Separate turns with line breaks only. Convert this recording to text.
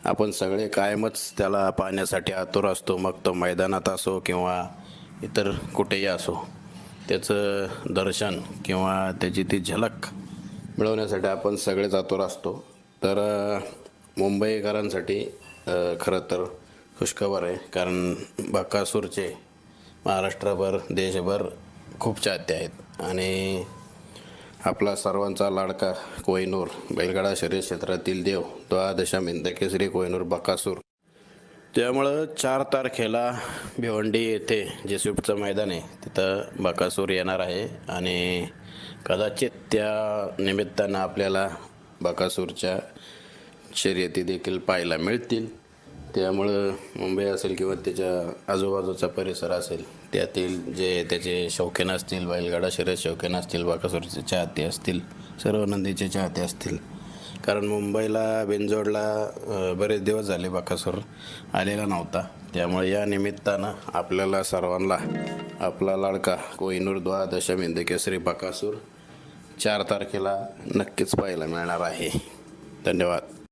आपण सगळे कायमच त्याला पाहण्यासाठी आतुर असतो, मग तो मैदानात असो किंवा इतर कुठेही असो. त्याचं दर्शन किंवा त्याची ती झलक मिळवण्यासाठी आपण सगळेच आतुर असतो. तर मुंबईकरांसाठी खरं तर खुशखबर आहे, कारण बकासूरचे महाराष्ट्रभर देशभर खूप चाहते आहेत. आणि आपला सर्वांचा लाडका कोहिनूर बैलगाडा शर्यत क्षेत्रातील देव द्वादशा हिंदकेसरी कोहिनूर बकासूर, त्यामुळं 4 तारखेला भिवंडी येथे जे स्विफ्टचं मैदान आहे तिथं बकासूर येणार आहे. आणि कदाचित त्या निमित्तानं आपल्याला बकासूरच्या शर्यती देखील पाहायला मिळतील. त्यामुळं मुंबई असेल किंवा त्याच्या आजूबाजूचा परिसर असेल, त्यातील जे त्याचे शौकीन असतील, बैलगाडा शर्यत शौकीन असतील, बकासूरचे चाहते असतील, सर्व नंदीचे चाहते असतील. कारण मुंबईला बिनजोडला बरेच दिवस झाले बकासूर आलेला नव्हता. त्यामुळे या निमित्तानं आपल्याला सर्वांना आपला लाडका कोहिनूर द्वादशा हिंदकेसरी बकासूर 4 तारखेला नक्कीच पाहायला मिळणार आहे. धन्यवाद.